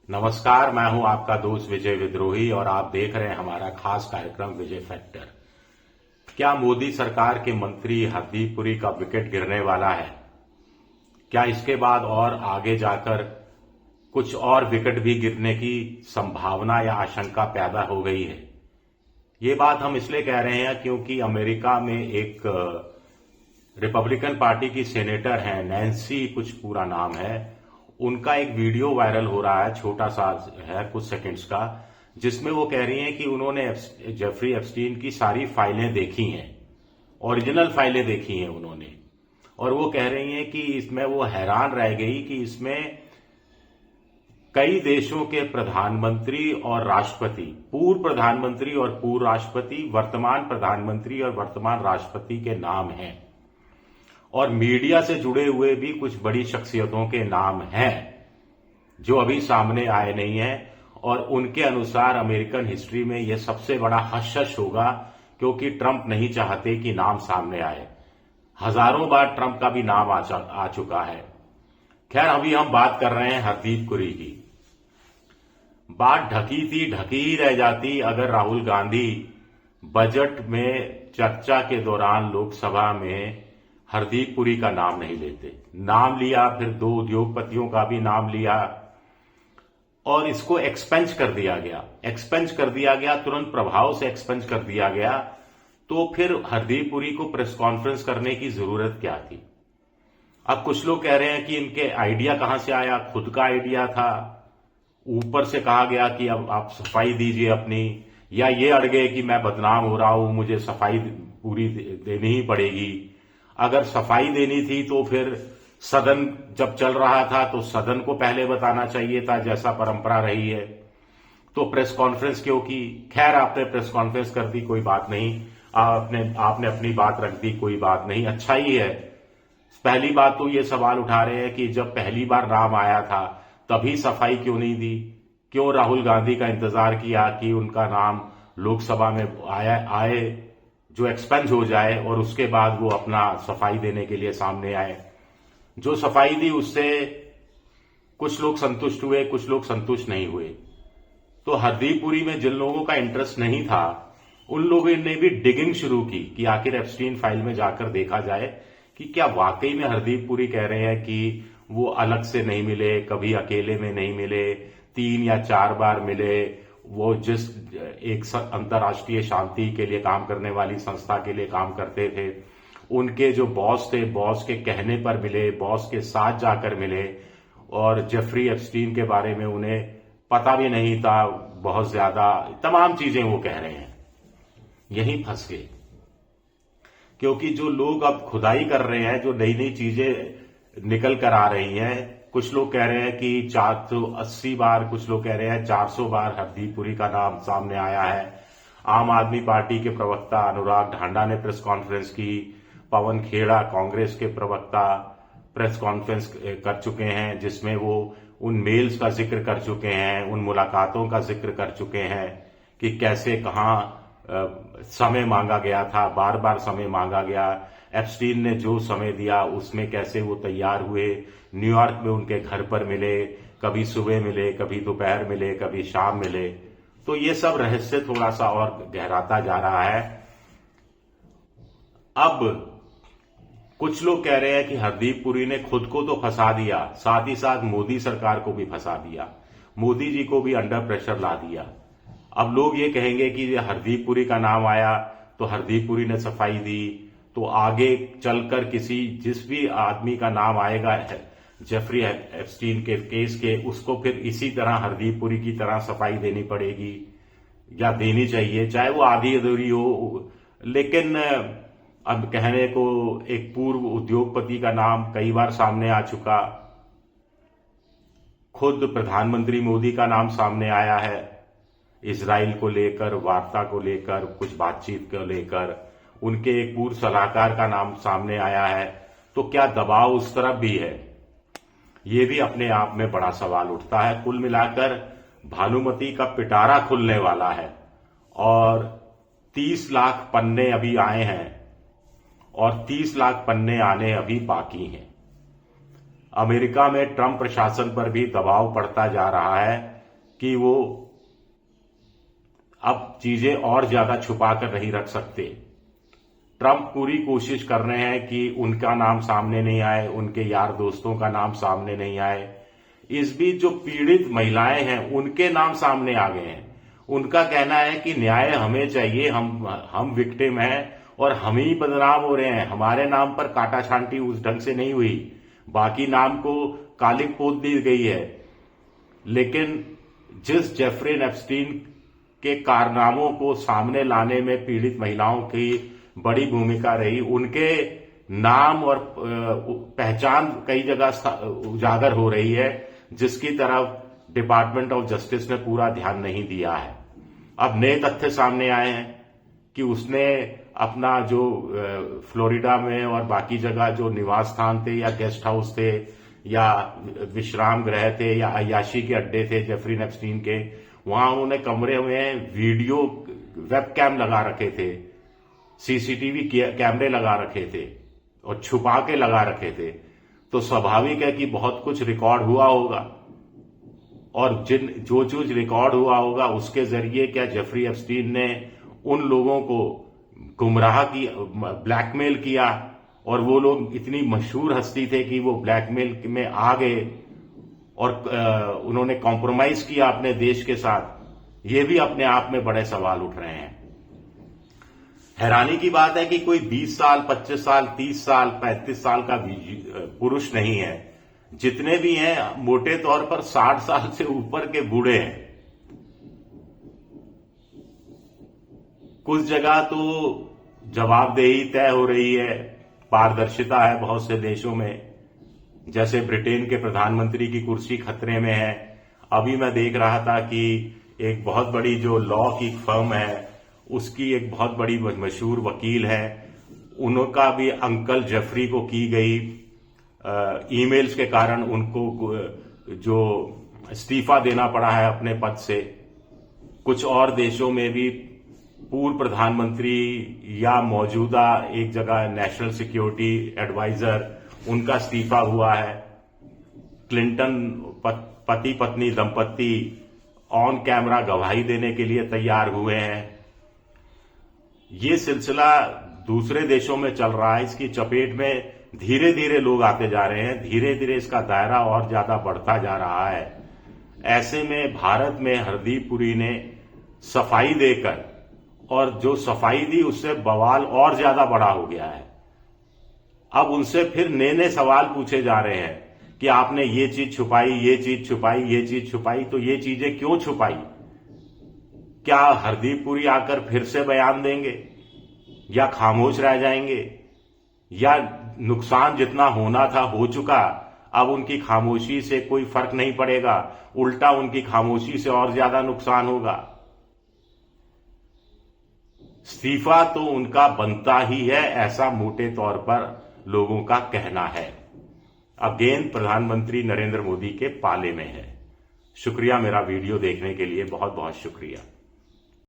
नमस्कार, मैं हूं आपका दोस्त विजय विद्रोही और आप देख रहे हैं हमारा खास कार्यक्रम विजय फैक्टर। क्या मोदी सरकार के मंत्री हरदीप पुरी का विकेट गिरने वाला है? क्या इसके बाद और आगे जाकर कुछ और विकेट भी गिरने की संभावना या आशंका पैदा हो गई है? ये बात हम इसलिए कह रहे हैं क्योंकि अमेरिका में एक रिपब्लिकन पार्टी की सेनेटर हैं, नैन्सी कुछ पूरा नाम है, उनका एक वीडियो वायरल हो रहा है, छोटा सा है कुछ सेकंड्स का, जिसमें वो कह रही हैं कि उन्होंने जेफरी एप्स्टीन की सारी फाइलें देखी हैं, ओरिजिनल फाइलें देखी हैं उन्होंने। और वो कह रही हैं कि इसमें वो हैरान रह गई कि इसमें कई देशों के प्रधानमंत्री और राष्ट्रपति, पूर्व प्रधानमंत्री और पूर्व राष्ट्रपति, वर्तमान प्रधानमंत्री और वर्तमान राष्ट्रपति के नाम हैं और मीडिया से जुड़े हुए भी कुछ बड़ी शख्सियतों के नाम हैं जो अभी सामने आए नहीं हैं। और उनके अनुसार अमेरिकन हिस्ट्री में यह सबसे बड़ा हश्श होगा क्योंकि ट्रंप नहीं चाहते कि नाम सामने आए। हजारों बार ट्रंप का भी नाम आ चुका है। खैर, अभी हम बात कर रहे हैं हरदीप पुरी की। बात ढकी थी, ढकी ही रह जाती अगर राहुल गांधी बजट में चर्चा के दौरान लोकसभा में हरदीप पुरी का नाम नहीं लेते। नाम लिया, फिर दो उद्योगपतियों का भी नाम लिया और इसको एक्सपेंज कर दिया गया, तुरंत प्रभाव से एक्सपेंज कर दिया गया। तो फिर हरदीप पुरी को प्रेस कॉन्फ्रेंस करने की जरूरत क्या थी? अब कुछ लोग कह रहे हैं कि इनके आइडिया कहां से आया, खुद का आइडिया था, ऊपर से कहा गया कि अब आप सफाई दीजिए अपनी, या ये अड़ गए कि मैं बदनाम हो रहा हूं, मुझे सफाई पूरी देनी ही पड़ेगी। अगर सफाई देनी थी तो फिर सदन जब चल रहा था तो सदन को पहले बताना चाहिए था, जैसा परंपरा रही है। तो प्रेस कॉन्फ्रेंस क्यों की? खैर, आपने प्रेस कॉन्फ्रेंस कर दी, कोई बात नहीं, आपने अपनी बात रख दी, कोई बात नहीं, अच्छा ही है। पहली बात तो ये सवाल उठा रहे हैं कि जब पहली बार नाम आया था तभी सफाई क्यों नहीं दी? क्यों राहुल गांधी का इंतजार किया कि उनका नाम लोकसभा में आए जो एक्सपेंज हो जाए और उसके बाद वो अपना सफाई देने के लिए सामने आए? जो सफाई दी उससे कुछ लोग संतुष्ट हुए, कुछ लोग संतुष्ट नहीं हुए। तो हरदीप पुरी में जिन लोगों का इंटरेस्ट नहीं था उन लोगों ने भी डिगिंग शुरू की कि आखिर एप्स्टीन फाइल में जाकर देखा जाए कि क्या वाकई में हरदीप पुरी कह रहे हैं कि वो अलग से नहीं मिले, कभी अकेले में नहीं मिले, 3 या 4 बार मिले, वो जिस एक अंतर्राष्ट्रीय शांति के लिए काम करने वाली संस्था के लिए काम करते थे, उनके जो बॉस थे, बॉस के कहने पर मिले, बॉस के साथ जाकर मिले, और जेफरी एप्स्टीन के बारे में उन्हें पता भी नहीं था बहुत ज्यादा, तमाम चीजें वो कह रहे हैं। यहीं फंस गए क्योंकि जो लोग अब खुदाई कर रहे हैं, जो नई नई चीजें निकल कर आ रही हैं, कुछ लोग कह रहे हैं कि 480 बार, कुछ लोग कह रहे हैं 400 बार हरदीप पुरी का नाम सामने आया है। आम आदमी पार्टी के प्रवक्ता अनुराग ढांडा ने प्रेस कॉन्फ्रेंस की, पवन खेड़ा कांग्रेस के प्रवक्ता प्रेस कॉन्फ्रेंस कर चुके हैं जिसमें वो उन मेल्स का जिक्र कर चुके हैं, उन मुलाकातों का जिक्र कर चुके हैं कि कैसे कहां समय मांगा गया था, बार बार समय मांगा गया, एप्स्टीन ने जो समय दिया उसमें कैसे वो तैयार हुए, न्यूयॉर्क में उनके घर पर मिले, कभी सुबह मिले, कभी दोपहर मिले, कभी शाम मिले। तो ये सब रहस्य थोड़ा सा और गहराता जा रहा है। अब कुछ लोग कह रहे हैं कि हरदीप पुरी ने खुद को तो फंसा दिया, साथ ही साथ मोदी सरकार को भी फंसा दिया, मोदी जी को भी अंडर प्रेशर ला दिया। अब लोग ये कहेंगे कि हरदीप पुरी का नाम आया तो हरदीप पुरी ने सफाई दी, तो आगे चलकर जिस भी आदमी का नाम आएगा जेफरी एप्स्टीन के केस के, उसको फिर इसी तरह हरदीप पुरी की तरह सफाई देनी पड़ेगी या देनी चाहिए, चाहे वो आधी अधूरी हो। लेकिन अब कहने को एक पूर्व उद्योगपति का नाम कई बार सामने आ चुका, खुद प्रधानमंत्री मोदी का नाम सामने आया है, इजराइल को लेकर, वार्ता को लेकर, कुछ बातचीत को लेकर, उनके एक पूर्व सलाहकार का नाम सामने आया है। तो क्या दबाव उस तरफ भी है? ये भी अपने आप में बड़ा सवाल उठता है। कुल मिलाकर भानुमति का पिटारा खुलने वाला है और 30 लाख पन्ने अभी आए हैं और 30 लाख पन्ने आने अभी बाकी हैं। अमेरिका में ट्रंप प्रशासन पर भी दबाव पड़ता जा रहा है कि वो अब चीजें और ज्यादा छुपा कर नहीं रख सकते। ट्रंप पूरी कोशिश कर रहे हैं कि उनका नाम सामने नहीं आए, उनके यार दोस्तों का नाम सामने नहीं आए। इस बीच जो पीड़ित महिलाएं हैं उनके नाम सामने आ गए हैं। उनका कहना है कि न्याय हमें चाहिए, हम विक्टिम हैं और हम ही बदनाम हो रहे हैं, हमारे नाम पर काटा छांटी उस ढंग से नहीं हुई, बाकी नाम को कालिक पोत दी गई है। लेकिन जिस जेफरी एप्स्टीन के कारनामों को सामने लाने में पीड़ित महिलाओं की बड़ी भूमिका रही, उनके नाम और पहचान कई जगह उजागर हो रही है, जिसकी तरफ डिपार्टमेंट ऑफ जस्टिस ने पूरा ध्यान नहीं दिया है। अब नए तथ्य सामने आए हैं कि उसने अपना जो फ्लोरिडा में और बाकी जगह जो निवास स्थान थे या गेस्ट हाउस थे या विश्राम गृह थे या अय्याशी के अड्डे थे जेफरी एप्स्टीन के, वहां उन्होंने कमरे में वीडियो वेब कैम लगा रखे थे, सीसीटीवी कैमरे लगा रखे थे और छुपा के लगा रखे थे। तो स्वाभाविक है कि बहुत कुछ रिकॉर्ड हुआ होगा और जो चीज रिकॉर्ड हुआ होगा उसके जरिए क्या जेफरी एप्स्टीन ने उन लोगों को गुमराह किया, ब्लैकमेल किया, और वो लोग इतनी मशहूर हस्ती थे कि वो ब्लैकमेल में आ गए और उन्होंने कॉम्प्रोमाइज किया अपने देश के साथ। ये भी अपने आप में बड़े सवाल उठ रहे हैं। हैरानी की बात है कि कोई 20 साल, 25 साल, 30 साल, 35 साल का पुरुष नहीं है। जितने भी हैं मोटे तौर पर 60 साल से ऊपर के बूढ़े हैं। कुछ जगह तो जवाबदेही तय हो रही है, पारदर्शिता है बहुत से देशों में, जैसे ब्रिटेन के प्रधानमंत्री की कुर्सी खतरे में है। अभी मैं देख रहा था कि एक बहुत बड़ी जो लॉ की फर्म है उसकी एक बहुत बड़ी मशहूर वकील है, उनका भी अंकल जेफरी को की गई ईमेल्स के कारण उनको जो इस्तीफा देना पड़ा है अपने पद से। कुछ और देशों में भी पूर्व प्रधानमंत्री या मौजूदा एक जगह नेशनल सिक्योरिटी एडवाइजर, उनका इस्तीफा हुआ है। क्लिंटन पति पत्नी दंपति ऑन कैमरा गवाही देने के लिए तैयार हुए हैं। ये सिलसिला दूसरे देशों में चल रहा है। इसकी चपेट में धीरे धीरे लोग आते जा रहे हैं, धीरे धीरे इसका दायरा और ज्यादा बढ़ता जा रहा है। ऐसे में भारत में हरदीप पुरी ने सफाई देकर, और जो सफाई दी उससे बवाल और ज्यादा बड़ा हो गया है। अब उनसे फिर नए नए सवाल पूछे जा रहे हैं कि आपने ये चीज छुपाई, ये चीज छुपाई, ये चीज छुपाई, तो ये चीजें क्यों छुपाई? क्या हरदीप पुरी आकर फिर से बयान देंगे या खामोश रह जाएंगे, या नुकसान जितना होना था हो चुका, अब उनकी खामोशी से कोई फर्क नहीं पड़ेगा, उल्टा उनकी खामोशी से और ज्यादा नुकसान होगा? इस्तीफा तो उनका बनता ही है, ऐसा मोटे तौर पर लोगों का कहना है। अब गेंद प्रधानमंत्री नरेंद्र मोदी के पाले में है। शुक्रिया, मेरा वीडियो देखने के लिए बहुत बहुत शुक्रिया।